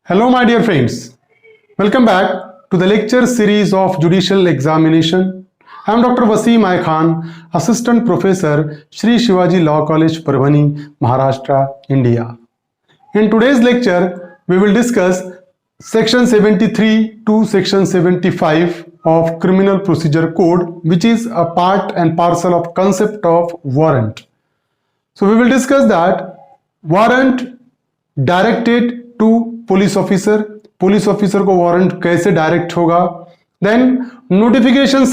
Hello, my dear friends. Welcome back to the lecture series of Judicial Examination. I am Dr. Wasim I Khan, Assistant Professor, Shri Shivaji Law College, Parbhani, Maharashtra, India. In today's lecture, we will discuss Section 73 to Section 75 of Criminal Procedure Code, which is a part and parcel of concept of warrant. So we will discuss that warrant directed to police officer को warrant कैसे direct होगा. Then notification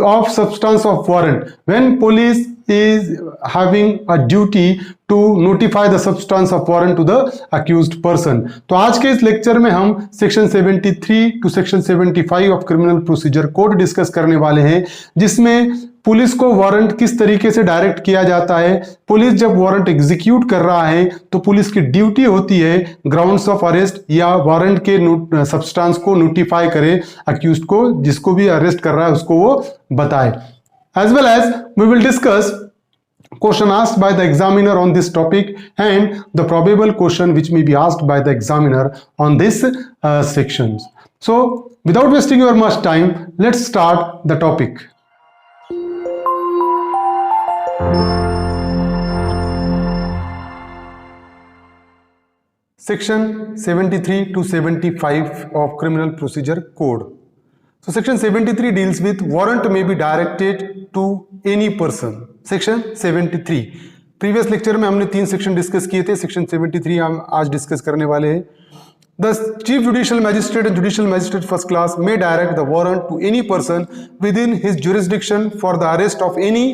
of substance of warrant when police is having a duty to notify the substance of warrant to the accused person. तो आज के इस lecture में हम section 73 to section 75 of criminal procedure code discuss करने वाले हैं, जिसमें पुलिस को वारंट किस तरीके से डायरेक्ट किया जाता है. पुलिस जब वारंट एग्जीक्यूट कर रहा है तो पुलिस की ड्यूटी होती है ग्राउंड्स ऑफ अरेस्ट या वारंट के सब्सटेंस को नोटिफाई करे अक्यूज्ड को, जिसको भी अरेस्ट कर रहा है उसको वो बताए. As well as we will discuss question asked by the examiner on this topic and the probable question which may be asked by the examiner on this sections. So without wasting your much time, let's start the topic. Section 73 to 75 of Criminal Procedure Code. So section 73 deals with warrant may be directed to any person. Section 73 previous lecture में हमने 3 section discuss किए थे. Section 73 हम आज discuss करने वाले हैं. The chief judicial magistrate and judicial magistrate first class may direct the warrant to any person within his jurisdiction for the arrest of any.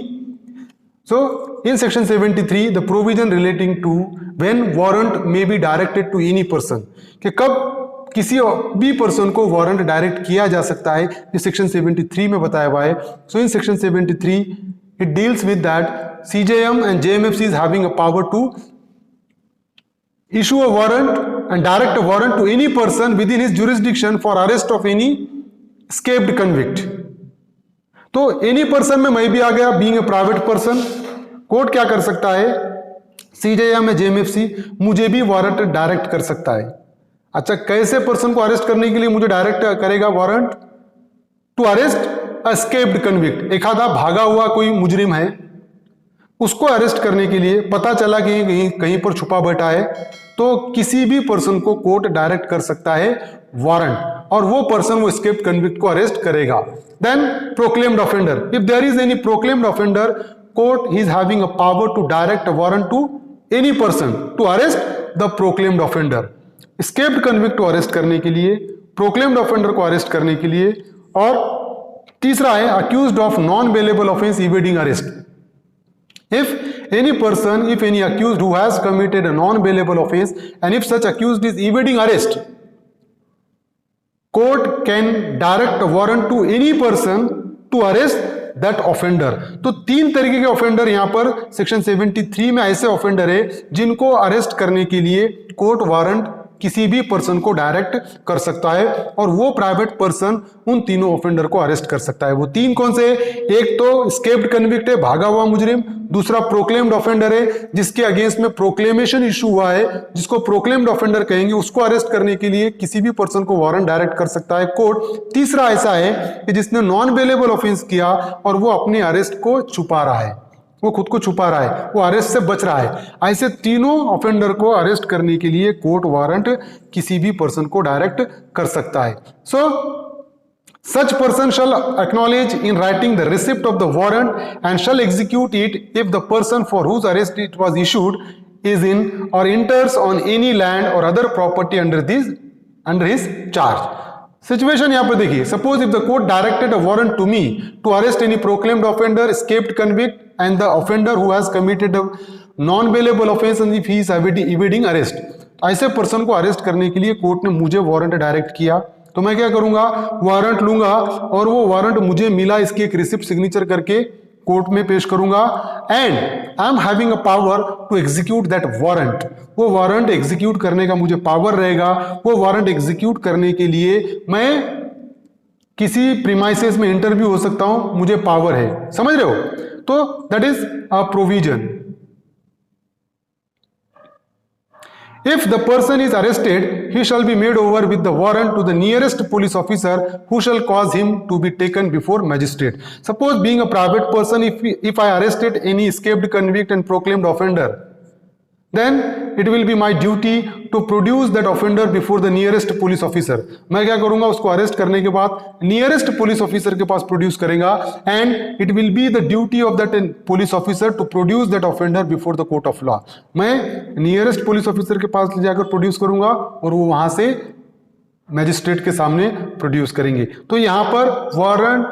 So in section 73 the provision relating to when warrant may be directed to any person, कि कब किसी भी person को warrant direct किया जा सकता है, ये सेक्शन 73 में बताया हुआ है. So in section 73 it deals with that CJM and JMFC is having a power to issue a warrant and direct a warrant to any person within his jurisdiction for arrest of any escaped convict. तो any person में मैं भी आ गया, being a private person. Court क्या कर सकता है, CJM या JMFC मुझे भी वारंट डायरेक्ट कर सकता है. अच्छा, कैसे पर्सन को अरेस्ट करने के लिए मुझे डायरेक्ट करेगा warrant? To arrest escaped convict. एक आधा भागा हुआ कोई मुजरिम है, उसको अरेस्ट करने के लिए पता चला कि कहीं पर छुपा बैठा है, तो किसी भी पर्सन को कोर्ट डायरेक्ट कर सकता है वारंट, और वो पर्सन वो एस्केप्ड कन्विक्ट को अरेस्ट करेगा. Then proclaimed offender, if there is any proclaimed offender, court is having a power to direct a warrant to any person to arrest the proclaimed offender. Escaped convict को arrest करने के लिए, proclaimed offender को arrest करने के लिए. और तीसरा है accused of non bailable offence evading arrest. If any person, if any accused who has committed a non bailable offence and if such accused is evading arrest, court can direct warrant to any person to arrest that offender. तो 3 तरीके के offender यहां पर section 73 में ऐसे offender है जिनको arrest करने के लिए कोर्ट वारंट किसी भी पर्सन को डायरेक्ट कर सकता है, और वो प्राइवेट पर्सन उन तीनों ऑफेंडर को अरेस्ट कर सकता है. वो 3 कौन से? एक तो एस्केप्ड कन्विक्ट है, भागा हुआ मुजरिम. दूसरा प्रोक्लेम्ड ऑफेंडर है, जिसके अगेंस्ट में प्रोक्लेमेशन इशू हुआ है, जिसको प्रोक्लेम्ड ऑफेंडर कहेंगे. उसको अरेस्ट करने के लिए किसी भी पर्सन को वारंट डायरेक्ट कर सकता है कोर्ट. तीसरा ऐसा है कि जिसने नॉन बेलेबल ऑफेंस किया और वो अपने अरेस्ट को छुपा रहा है, वो खुद को छुपा रहा है, वो अरेस्ट से बच रहा है. ऐसे तीनों ऑफेंडर को अरेस्ट करने के लिए कोर्ट वारंट किसी भी पर्सन को डायरेक्ट कर सकता है. सो such person shall acknowledge in writing the receipt of the warrant and shall execute it if the person for whose arrest it was issued is in or enters on any land or other property under his charge. Situation यहां पर देखिए, suppose if the court directed a warrant to me to arrest any proclaimed offender, escaped convict and the offender who has committed a non bailable offence and if he is evading arrest. ऐसे person को arrest करने के लिए court ने मुझे warrant direct किया, तो मैं क्या करूंगा, वारंट लूंगा, और वो वारंट मुझे मिला इसकी एक रिसिप्ट सिग्नेचर करके कोर्ट में पेश करूंगा. And I am having a power to execute that warrant. वो वारंट एग्जीक्यूट करने का मुझे पावर रहेगा. वो वारंट एग्जीक्यूट करने के लिए मैं किसी प्रीमाइसेस में इंटरव्यू हो सकता हूं, मुझे पावर है. समझ रहे हो? तो that is a provision. If the person is arrested, he shall be made over with the warrant to the nearest police officer, who shall cause him to be taken before magistrate. Suppose being a private person, if I arrested any escaped convict and proclaimed offender, then it will be my duty to produce that offender before the nearest police officer. मैं क्या करूंगा, उसको arrest करने के बाद nearest police officer के पास produce करेगा, and it will be the duty of that police officer to produce that offender before the court of law. मैं नियरेस्ट पुलिस ऑफिसर के पास ले जाकर प्रोड्यूस करूंगा और वो वहां से मैजिस्ट्रेट के सामने प्रोड्यूस करेंगे. तो यहां पर warrant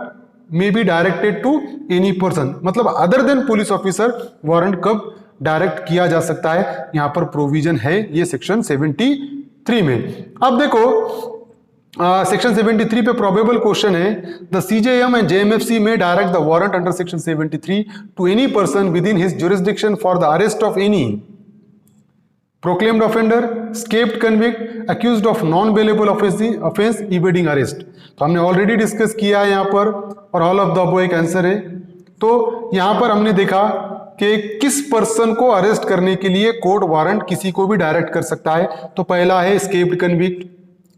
may be directed to any person, मतलब other than police officer warrant कब डायरेक्ट किया जा सकता है, यहां पर प्रोविजन है ये सेक्शन 73 में. अब देखो सेक्शन 73 पे प्रोबेबल क्वेश्चन है, the CJM and JMFC may direct the warrant under section 73 to any person within his jurisdiction for the arrest of any proclaimed offender, escaped convict, accused of non-bailable offense, evading arrest. तो हमने already discuss किया है यहां पर, और all of the above एक answer है. तो यहां पर हमने देखा कि किस पर्सन को अरेस्ट करने के लिए कोर्ट वारंट किसी को भी डायरेक्ट कर सकता है. तो पहला है एस्केप्ड कन्विक्ट,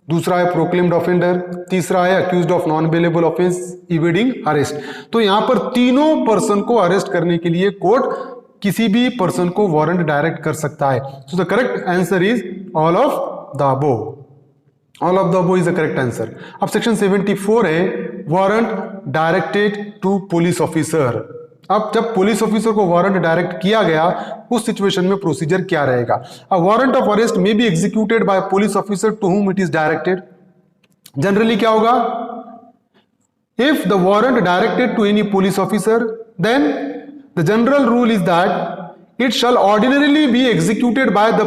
दूसरा है प्रोक्लेम्ड ऑफेंडर, तीसरा है accused of non bailable offence, evading arrest. तो यहां पर तीनों पर्सन को अरेस्ट करने के लिए कोर्ट किसी भी पर्सन को वारंट डायरेक्ट कर सकता है. So the correct answer is all of the above. All of the above is the correct answer. अब सेक्शन 74 है warrant directed to police officer. अब जब पुलिस ऑफिसर को वारंट डायरेक्ट किया गया, उस सिचुएशन में प्रोसीजर क्या रहेगा. A warrant of arrest may be executed by police officer to whom it is directed. Generally क्या होगा, if the warrant directed to any police officer, then the general rule is that it shall ordinarily be executed by the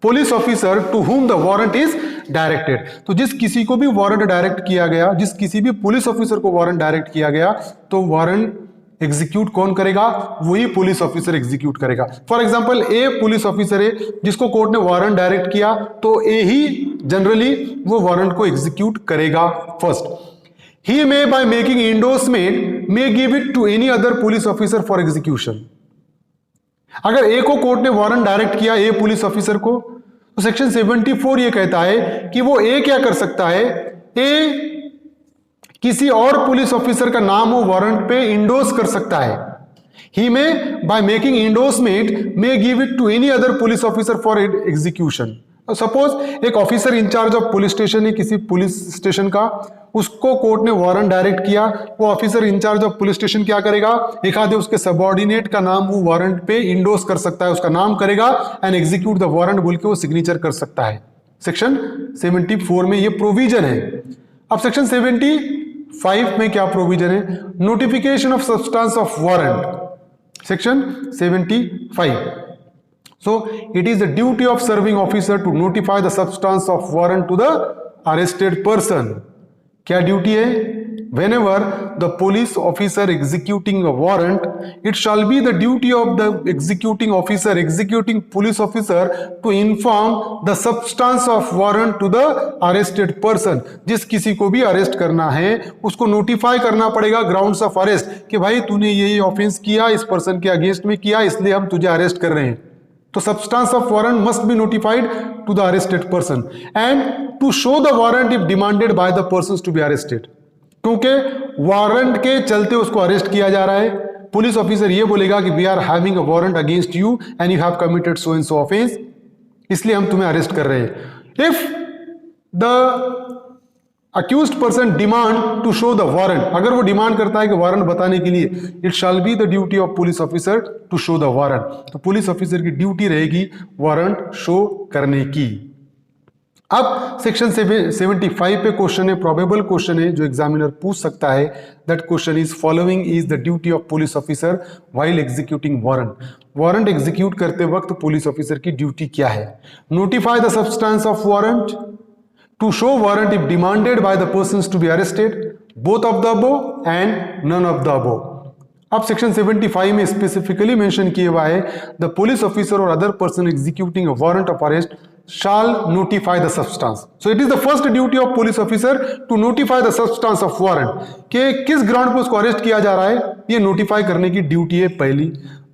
police officer to whom the warrant is directed. तो जिस किसी को भी warrant direct किया गया, जिस किसी भी पुलिस ऑफिसर को वारंट डायरेक्ट किया गया, तो वारंट एग्जीक्यूट कौन करेगा, वही पुलिस ऑफिसर एग्जीक्यूट करेगा. For example A police officer है जिसको कोर्ट ने वारंट डायरेक्ट किया, तो ए ही जनरली वो वारंट को एग्जीक्यूट करेगा first. He may, by making endorsement, may give it to any other police officer for execution. अगर ए को कोर्ट ने वारंट डायरेक्ट किया ए पुलिस ऑफिसर को, तो सेक्शन 74 ये कहता है कि वो ए क्या कर सकता है, ए किसी और पुलिस ऑफिसर का नाम वो वारंट पे इंडोर्स कर सकता है. He may, by making endorsement, may give it to any other police officer for execution. Suppose एक officer in charge of police station है, किसी पुलिस स्टेशन का, उसको कोर्ट ने वारंट डायरेक्ट किया. वो officer in charge of police station क्या करेगा, एक आधे उसके सबऑर्डिनेट का नाम वो वारंट पे इंडोर्स कर सकता है, उसका नाम करेगा एंड एग्जीक्यूट द वारंट बोल के वो सिग्नेचर कर सकता है. सेक्शन 74 में ये प्रोविजन है. अब सेक्शन 75 में क्या प्रोविजन है, notification of substance of warrant. Section 75. So it is the duty of serving officer to notify the substance of warrant to the arrested person. क्या ड्यूटी है, whenever the police officer executing a warrant, it shall be the duty of the executing officer, executing police officer, to inform the substance of warrant to the arrested person. जिस किसी को भी arrest करना है उसको notify करना पड़ेगा grounds of arrest, कि भाई तूने ये ऑफेंस किया, इस पर्सन के अगेंस्ट में किया, इसलिए हम तुझे अरेस्ट कर रहे हैं. तो substance of warrant must be notified to the arrested person and to show the warrant if demanded by the persons to be arrested. क्योंकि वारंट के चलते उसको अरेस्ट किया जा रहा है, पुलिस ऑफिसर ये बोलेगा कि we are having a warrant against you and you have committed so and so offence, इसलिए हम तुम्हें अरेस्ट कर रहे हैं. If the accused person demand to show the warrant, अगर वो डिमांड करता है कि वारंट बताने के लिए, it shall be the duty of police officer to show the warrant. तो पुलिस ऑफिसर की ड्यूटी रहेगी वारंट शो करने की. अब सेक्शन 75 पे क्वेश्चन है, प्रोबेबल क्वेश्चन है जो एग्जामिनर पूछ सकता है. That question is following is the duty of police officer while executing warrant. Warrant execute करते वक्त पुलिस ऑफिसर की ड्यूटी क्या है, notify the substance of warrant, to show warrant if demanded by the persons to be arrested, both of the above and none of the above. अब section 75 में specifically mention किया हुआ है, the police officer और other person executing a warrant of arrest shall notify the substance. So it is the first duty of police officer to notify the substance of warrant. कि किस ground पर उसको arrest किया जा रहा है, ये नोटिफाई करने की ड्यूटी है पहली.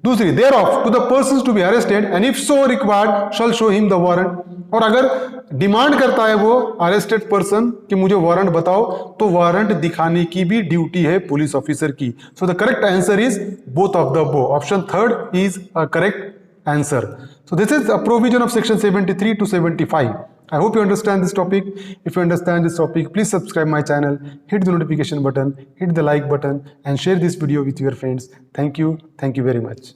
दूसरी, thereof to the person to be arrested and if so required shall show him the warrant, और अगर डिमांड करता है वो अरेस्टेड पर्सन कि मुझे वारंट बताओ, तो वारंट दिखाने की भी ड्यूटी है पुलिस ऑफिसर की। सो the correct answer is both of the above, option third is a correct answer. So this is a provision of section 73 to 75. I hope you understand this topic. If you understand this topic, please subscribe my channel, hit the notification button, hit the like button, and share this video with your friends. Thank you very much.